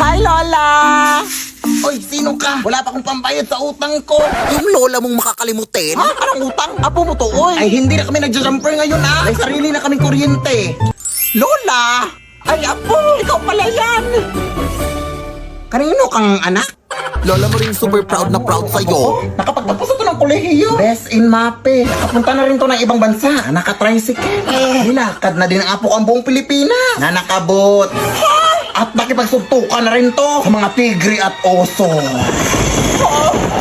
Hi, Lola! Oy, sino ka? Wala pa akong pambayad sa utang ko. Yung lola mong makakalimutin? Ha? Anong utang? Apo mo to, oy. Ay, hindi na kami nagja-jumper ngayon, ha? May sarili na kaming kuryente. Lola! Ay, apo! Ikaw pala yan! Kanino kang anak? Lola mo rin super proud na proud sa'yo. Nakapagtapos ito ng kolehiyo. Best in MAPE. Nakapunta na rin to ng ibang bansa. Nakatricycle. Nilakad na din ang apo ko ang buong Pilipinas. Na nakabot. At nakipagsugtukan na rin to sa mga tigre at oso.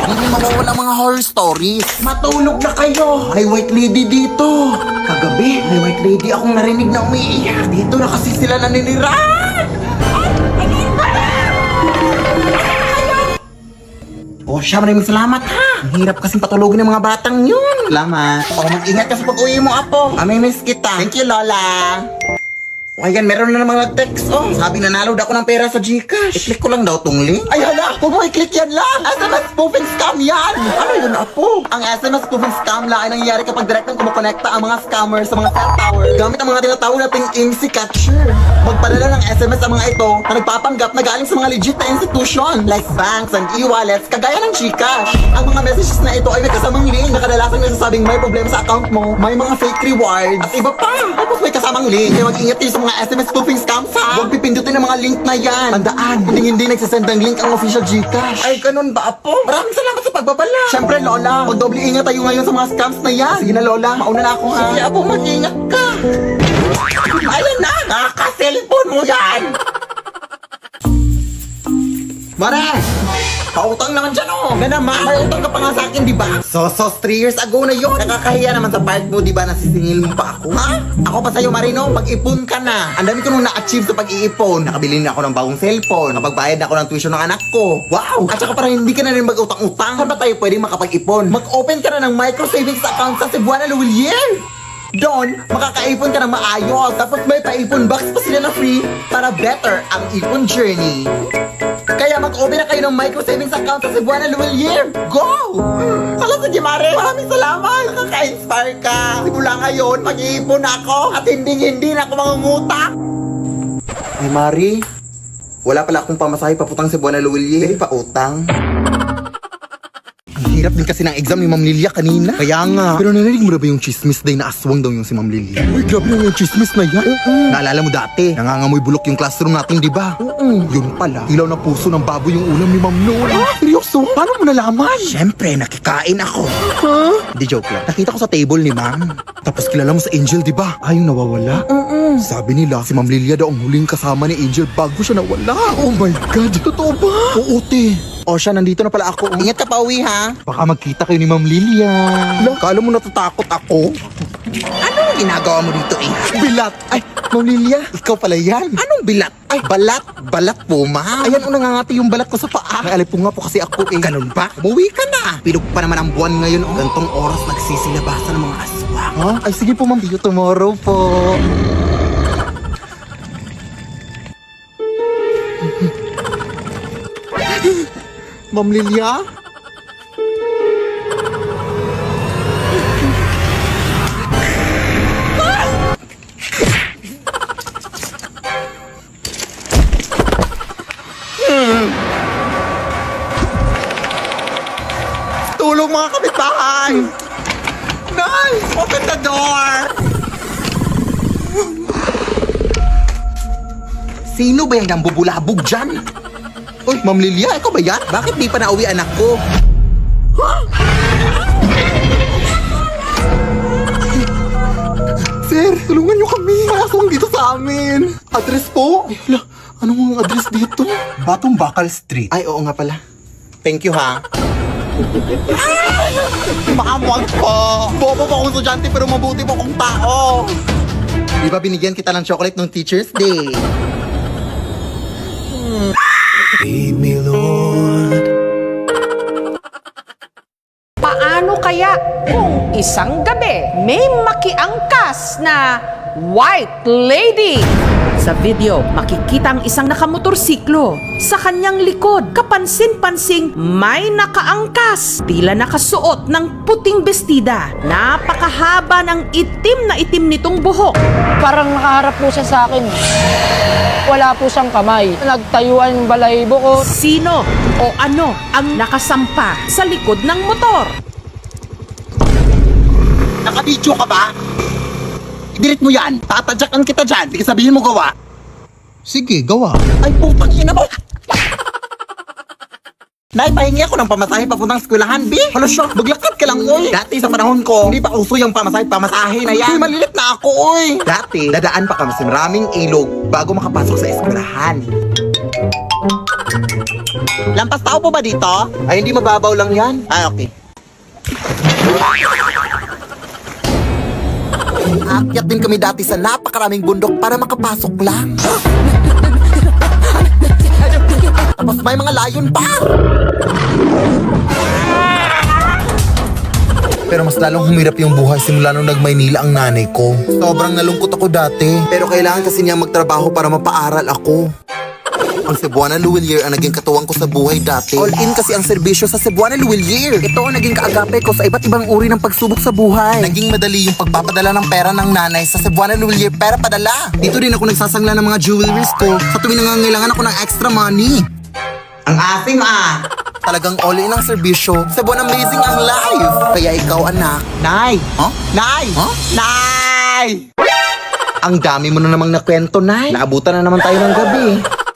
Hindi mawawala mga horror stories. Matulog na kayo. May white lady dito. Kagabi, may white lady akong narinig na umiiyak. Dito na kasi sila naninirahan. Oh, siya, maraming salamat ha. Ang hirap kasing patulogin ng mga batang yun. Salamat. Oh, mag-ingat ka sa pag-uwi mo, apo. Amimiss kita. Thank you, Lola. O ayan, meron na namang nag-text. Oh, sabi nanalo daw ako ng pera sa Gcash. I-click ko lang daw tong link. Ay hala, huwag mo i-click yan lang. SMS spoofing scam yan. Ano yun, apo? Ang SMS spoofing scam lang ay nangyayari kapag direktang kumukonekta ang mga scammers sa mga cell tower gamit ang mga tinatawag nating IMSI catcher. Magpadala ng SMS ang mga ito na nagpapanggap na galing sa mga legit na institution like banks and e-wallets kagaya ng Gcash. Ang mga messages na ito ay may kasamang link na kadalasang nagsasabing may problema sa account mo, may mga fake rewards, at iba pa. Tapos may kasamang link. Kaya mag-ingat kayo sa mga SMS spoofing scams ha. Huwag pipindutin ang mga link na yan. Tandaan, hindi nagsasend ng link ang official Gcash. Ay, ganun ba, apo? Maraming salamat sa pagbabala. Siyempre, Lola, mag-doble ingat tayo ngayon sa mga scams na yan. Sige na, Lola, mauna na ako ha. Sige, apo, mag-ingat ka. Ayan na, nakaka-cellphone mo yan. Mare! Pautang naman dyan oh! Nga naman, may utang ka pa nga sa akin, di ba? So, 3 years ago na yun. Nakakahiya naman sa part mo, di ba? Nasisingil mo pa ako. Ha? Ako pa sa'yo, Marino, mag-ipon ka na. Ang dami ko nung na-achieve sa pag-iipon. Nakabili na ako ng bagong cellphone. Nakapagbayad na ako ng tuition ng anak ko. Wow! At saka parang hindi ka na rin mag-utang-utang. Saan ba tayo pwedeng makapag-ipon? Mag-open ka na ng micro savings account sa Cebuana Luwilier. Doon, makakaipon ka ng maayos. Tapos may pa-ipon box pa sila na free para better ang ipon journey. Kaya mag-open na kayo ng micro savings account sa Cebuana Luwilier. Go! Hala, sige Mare, maraming salamat. Nakaka-inspire ka. Simula ngayon, mag-iipon ako at hindi na ako mangungutang. Ay Mari, wala pala akong pamasahe paputang Cebuana Luwilier. Pwede pa utang. Ang hirap din kasi ng exam ni Ma'am Lilia kanina. Kaya nga. Pero narinig mo na ba yung chismis day na aswang daw yung si Ma'am Lilia? Uy, grabe na yung chismis na yan. Naalala mo dati, nangangamoy bulok yung classroom natin, di ba? Yun pala, ilaw na puso ng baboy yung ulam ni Ma'am noon. Seryoso? Paano mo nalaman? Siyempre, nakikain ako. Hindi, joke lang. Nakita ko sa table ni Ma'am. Tapos kilala mo sa Angel, di ba? Ay, yung nawawala? Sabi nila, si Ma'am Lilia daw ang huling kasama ni Angel bago siya nawala. Oh my God, totoo ba? Oo, te. O siya, nandito na pala ako. Ingat ka pa uwi, ha? Baka magkita kayo ni Ma'am Lilia. Kala mo natatakot ako? Anong ginagawa mo dito, eh? Bilat! Ay, Ma'am Lilia, ikaw pala yan. Anong bilat? Ay, balat. Balat po, ma'am. Ayan, nangangati yung balat ko sa paa. May alipunga po kasi ako, eh. Ganun ba? Umuwi ka na. Pilog pa naman ang buwan ngayon. Gantong oras nagsisilabasan ng mga aswang. Ha? Ay, sige po, ma'am. See you tomorrow po. Ma'am Lilia? Tulong mga kapitbahay! Nice! Open the door! Sino ba yung bubulabog dyan? Uy, Ma'am Lilia, ikaw ba yan? Bakit di pa nauwi anak ko? Sir, tulungan niyo kami. Masong dito sa amin. Address po? Ay, hala, anong address dito? Batong Bakal Street. Ay, oo nga pala. Thank you, ha? Makamwag po. Bobo po akong estudyante pero mabuti po akong tao. Di ba binigyan kita ng chocolate nung Teacher's Day? Lead me, Lord. Paano kaya kung isang gabi may makiangkas na White Lady! Sa video, makikita ang isang nakamotorsiklo. Sa kanyang likod, kapansin-pansing may nakaangkas. Tila nakasuot ng puting bestida. Napakahaba ng itim nitong buhok. Parang nakaharap po siya sa akin. Wala po siyang kamay. Nagtayuan yung balahibo ko. Sino o ano ang nakasampa sa likod ng motor? Nakabidyo ka ba? I-delete mo yan. Tatadyakan kita dyan. Di ka sabihin mo gawa. Sige, gawa. Ay, putang ina mo. Nay, pahingi ako ng pamasahe papuntang eskwelahan, B. Hala siya, maglakad ka lang, oy. Dati sa panahon ko, hindi pa uso yung pamasahe na yan. Uy, malilit na ako, oy. Dati, dadaan pa kami sa maraming ilog bago makapasok sa eskwelahan. Lampas tao po ba dito? Ay, hindi mababaw lang yan. Ay, okay. Aakyat din kami dati sa napakaraming bundok para makapasok lang. Tapos may mga layon pa. Pero mas lalong humirap yung buhay simula nung nag-Maynila ang nanay ko. Sobrang nalungkot ako dati. Pero kailangan kasi niya magtrabaho para mapaaral ako. Ang Cebuana Luwilier ang naging katuwang ko sa buhay dati. All in kasi ang serbisyo sa Cebuana Luwilier. Ito ang naging kaagape ko sa iba't ibang uri ng pagsubok sa buhay. Naging madali yung pagpapadala ng pera ng nanay sa Cebuana Luwilier pera padala. Dito rin ako nagsasangla ng mga jewelries ko sa tuwing nangangailangan ako ng extra money. Ang asim, ah. Talagang all in ang serbisyo. Cebuana amazing ang life. Kaya ikaw anak. Nay! Huh? Nay! Huh? Nay! Ang dami mo na namang nakwento, Nay. Naabutan na naman tayo ng gabi.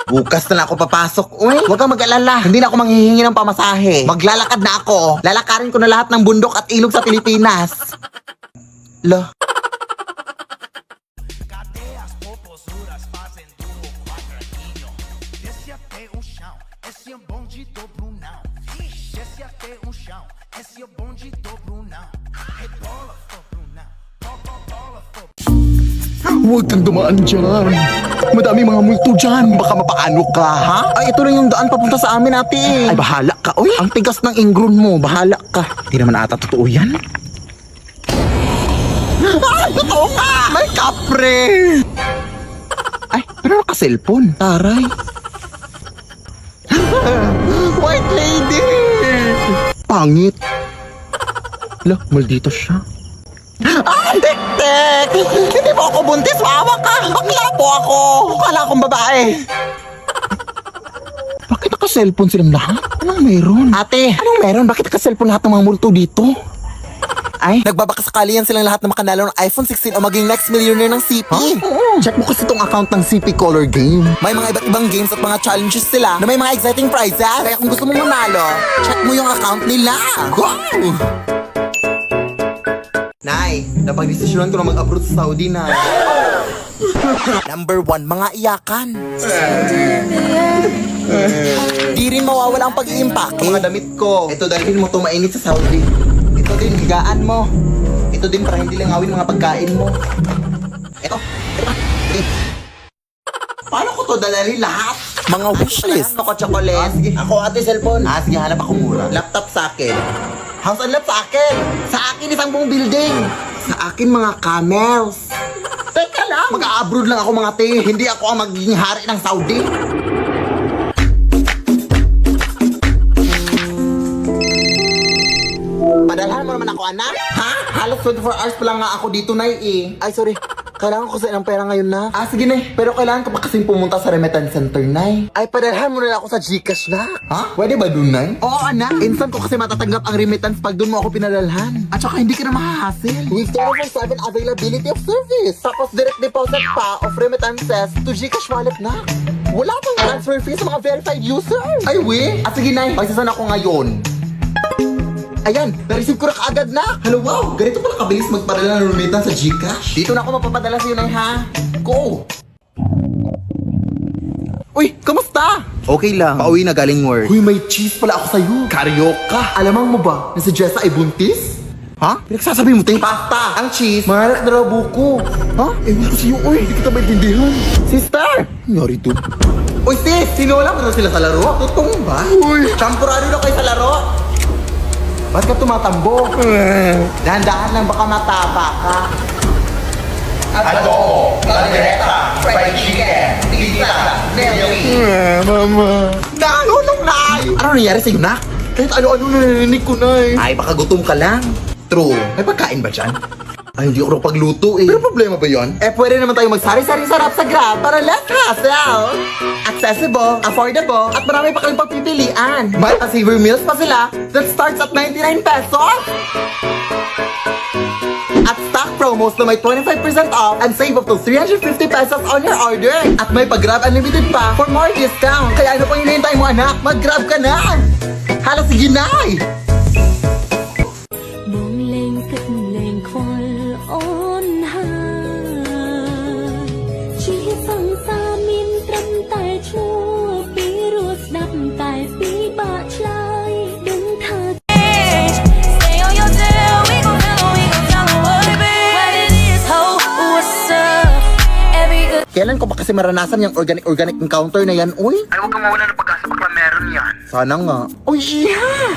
Bukas na lang ako papasok. Uy, huwag kang mag-alala. Hindi na ako manghihingi ng pamasahe. Maglalakad na ako. Lalakarin ko na lahat ng bundok at ilog sa Pilipinas. Lo. Huwag kang dumaan dyan. Madami mga multo dyan. Baka mapaano ka, ha? Ay, ito lang yung daan papunta sa amin, ate. Ay, bahala ka. Uy, ang tigas ng ingron mo. Bahala ka. Hindi naman ata totoo yan. Ay, totoo nga! May kapre! Ay, pero naka-cellphone. Taray. White lady! Pangit. Lo, maldito siya. Ah, tek-tek! Hindi mo ako buntis, maawa ka! Bakla po ako! Kala akong babae! Bakit naka-cellphone silang lahat? Anong meron? Ate, anong meron? Bakit naka-cellphone lahat ng mga multo dito? Ay, Nagbabakasakali yan silang lahat na makanalo ng iPhone 16 o maging next millionaire ng CP. check mo kasi itong account ng CP Color Game. May mga iba't ibang games at mga challenges sila na may mga exciting prizes. Kaya kung gusto mong manalo, check mo yung account nila. Go! Nay, napag-desisyonan ko na mag-abroad sa Saudi, Nay. Number 1, mga iyakan. Di rin mawawala ang pag-iimpake. Mga damit ko. Ito dalhin mo to mainit sa Saudi. Ito din, higaan mo. Ito din para hindi langawin mga pagkain mo. Ito. Paano ko to dalhin lahat? Mga wishlist. Ako chocolate. Sige. Ako ate cellphone. Sige, hanap ako mura. Laptop sa akin. House and lot sa akin. Sa akin isang buong building. Sa akin mga camels. Teka lang. Mag-a-abroad lang ako mga te. Hindi ako ang magiging hari ng Saudi. Padalhan mo naman ako, anak. Ha? Halos 24 hours pa lang nga ako dito, Nay, eh. Ay, sorry. Kailangan ko sa ng pera ngayon na. Sige, Nay. Pero kailangan ka pa kasing pumunta sa remittance center, Nay. Ay, padalhan mo na ako sa GCash na. Ha? Pwede ba dun, Nay? Oo, anak. Instant ko kasi matatanggap ang remittance pag dun mo ako pinadalhan. At saka hindi ka na mahahassle. With 24/7 availability of service. Tapos direct deposit pa of remittances to GCash wallet na. Wala pang transfer fee sa mga verified users. Ay, we? Sige, Nay. Pagsasan ako ngayon. Ayan, na-receive ko na kaagad na. Hello, wow. Ganito pala kabilis magpadala ng remittance sa GCash. Dito na ako mapapadala sa'yo, Nay, ha? Go! Uy, kamusta? Okay lang. Pauwi na galing work. Uy, may cheese pala ako sa'yo. Karyoka. Alamang mo ba na si Jessa ay buntis? Ha? Pinagsasabi mo, Ting? Pasta. Ang cheese. Maharak na raw buko. Ha? Ewan ko sa'yo, uy. Hindi kita maintindihan. Sister! Nangyari to. Uy, sis! Sinola mo na sila sa laro? Totoo ba? Uy! Champurado na kayo sa laro? Ba't ka tumatambo? Dahan-dahan lang, baka matapa ka. Adobo, caldereta, fried chicken, pizza, Mama. Nakulong na! Ano nangyari sa'yo, nak? Kahit ano-ano narinig ko na eh. Ay, baka gutom ka lang. True. May pagkain ba dyan? Ay, hindi ako pagluto eh. Pero problema ba yan? Pwede naman tayo magsari-sari sarap sa Grab para less hassle. Accessible, affordable, at marami pa kayong pagpipilian. May pa-saver meals pa sila that starts at 99 pesos. At stock promos na may 25% off and save up to 350 pesos on your order. At may pag-Grab Unlimited pa for more discount. Kaya ano pang hinihintay mo, anak? Mag-Grab ka na! Hala, sige na! Mong lên cất lên khoan ôn hà chỉ phăng xa min trâm tài chua virus đắp tài phí bạ trai đứng thà stay on your tail we gon' tell them what it is ho what's up every good Kailan ko ba kasi maranasan yung organic encounter na yan, uy? Ay, huwag kang mawala ng pag-asa bakla meron yan. Sana nga. Uy, iha!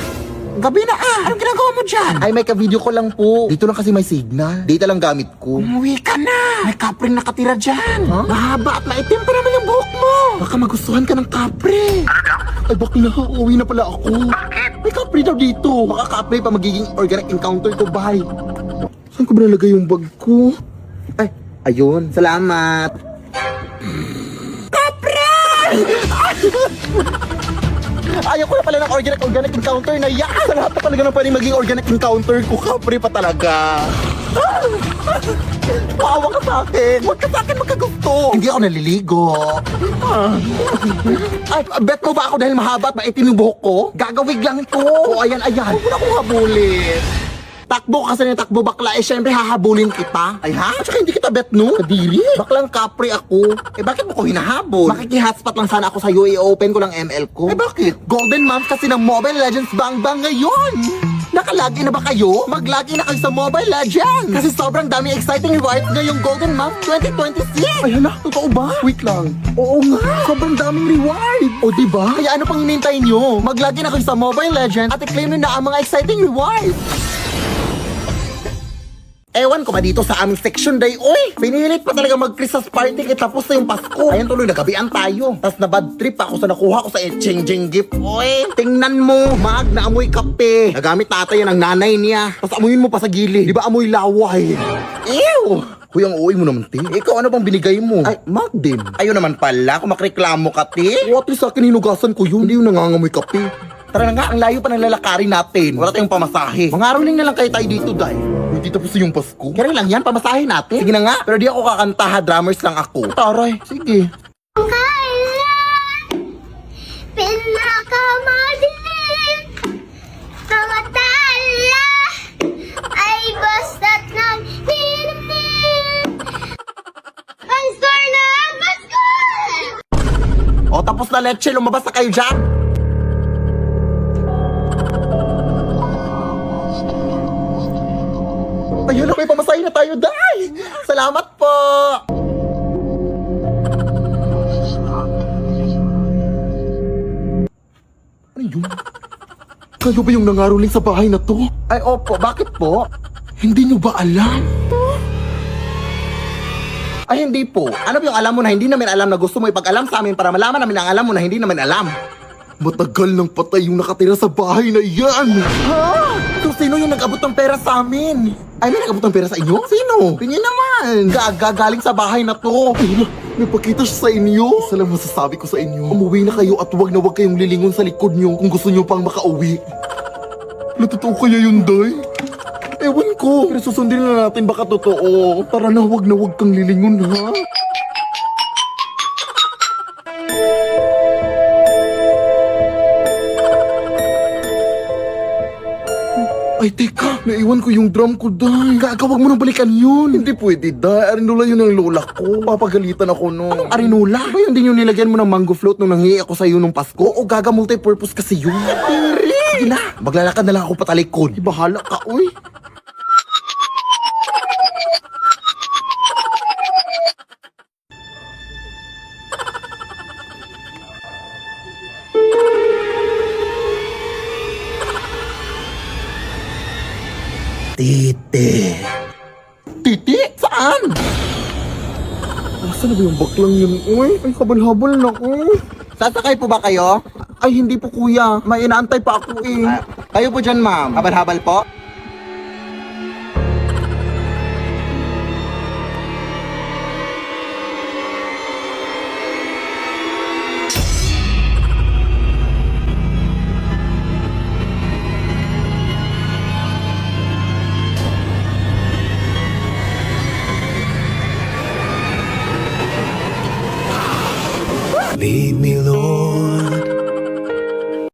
Gabi na Anong ginagawa mo dyan? Ay, may ka-video ko lang po. Dito lang kasi may signal. Data lang gamit ko. Umuwi ka na! May kapring nakatira dyan. Huh? Mahaba at maitim pa naman yung buhok mo. Baka magustuhan ka ng kapre. Ano daw? Ay, bakla. Uuwi na pala ako. Bakit? May kapre daw dito. Baka kapre pa magiging organic encounter ko. Bye. Saan ko ba nalagay yung bag ko? Ay, ayun. Salamat. Ayaw ko na pala ng organic encounter na yan. Sa lahat na talaga na pwedeng maging organic encounter ko, kapre pa talaga. Paawa ka sa akin. Huwag ka sa akin magkagusto. Hindi ako naliligo. Ay, bet mo ba ako dahil mahaba at maitim yung buhok ko? Gagawig lang ito. O, ayan. Huwag mo na akong habulin. Takbo kasi ng takbo bakla, syempre hahabulin kita. Ay ha? At saka hindi kita bet no? Kadiri. Baklang kapre ako. Bakit mo ko hinahabol? Makiki-hotspot lang sana ako sa'yo, i-open ko lang ML ko. Bakit? Golden month kasi ng Mobile Legends Bang Bang ngayon. Nakalagin na ba kayo? Maglagi na kayo sa Mobile Legends. Kasi sobrang dami exciting rewards ngayong Golden Month 2026. Ay hala, totoo ba? Wait lang. Oo nga, sobrang daming reward. O diba? Kaya ano pang hinintay nyo? Maglagi na kayo sa Mobile Legends at i-claim nyo na ang mga exciting rewards. Ewan ko ba dito sa aming section day, oy! Pinilit pa talaga mag-Christmas party tapos na yung Pasko. Ayan tuloy, nagabian tayo. Tapos na bad trip ako sa nakuha ko sa exchanging gift, oy! Tingnan mo, mag na amoy kape. Nagamit tatay yan ng nanay niya. Tapos amuyin mo pa sa gili. Di ba amoy laway? Ew! Huy, ang uwi mo naman, te. Ikaw, ano bang binigay mo? Ay, mag din. Ayun naman pala, kung makreklamo ka, te. What is sa akin, hinugasan ko yun. Hindi yung nangangamoy kape. Tara na nga, ang layo pa ng lalakarin natin. Wala tayong pamasahe. Mangaroling na lang kayo tayo dito, day. Hindi tapos yung Pasko. Kaya lang yan, pamasahe natin. Sige na nga, pero di ako kakanta ha, drummers lang ako. Taray, sige. Pinakamadilim mga tala ay basta't nagninimnim ang score na Pasko! O, tapos na leche, lumabas na kayo dyan. Ayun na, may pamasahe na tayo, day! Salamat po! Ano yun? Kayo ba yung nangaroling sa bahay na to? Ay, opo. Bakit po? Hindi nyo ba alam? Ay, hindi po. Ano ba yung alam mo na hindi namin alam na gusto mo ipag-alam sa amin para malaman namin ang alam mo na hindi namin alam? Matagal nang patay yung nakatira sa bahay na yan. Ha? So, sino yung nag-abot ng pera sa amin? Ay, may nag-abot ng pera sa inyo? Sino? Tingin naman. Galing sa bahay na to. Ay, may pakita siya sa inyo. Isa lang masasabi ko sa inyo. Umuwi na kayo at huwag na huwag kayong lilingon sa likod nyo kung gusto nyo pang makauwi. Totoo kaya yun, day? Ewan ko. Pero susundin na natin baka totoo. Tara na, huwag kang lilingon, ha? Ay, teka, naiwan ko yung drum ko, day. Gagawag mo nang balikan yun. Hindi pwede, day. Arinola yun ang lola ko. Papagalitan ako no. Anong arinola? Ba yun din yung nilagyan mo ng mango float nung nanghihi ako sa'yo nung Pasko? O gaga multi-purpose kasi yun. Sige na, maglalakad na lang ako patalikod. Bahala ka, uy. Titi. Titi? Saan? Asa na ba yung baklang yun? Uy, ay habol-habol na ko. Sasakay po ba kayo? Ay, hindi po kuya. May inaantay pa ako eh. Kayo po dyan, ma'am. Habal-habal po? Lead me, Lord,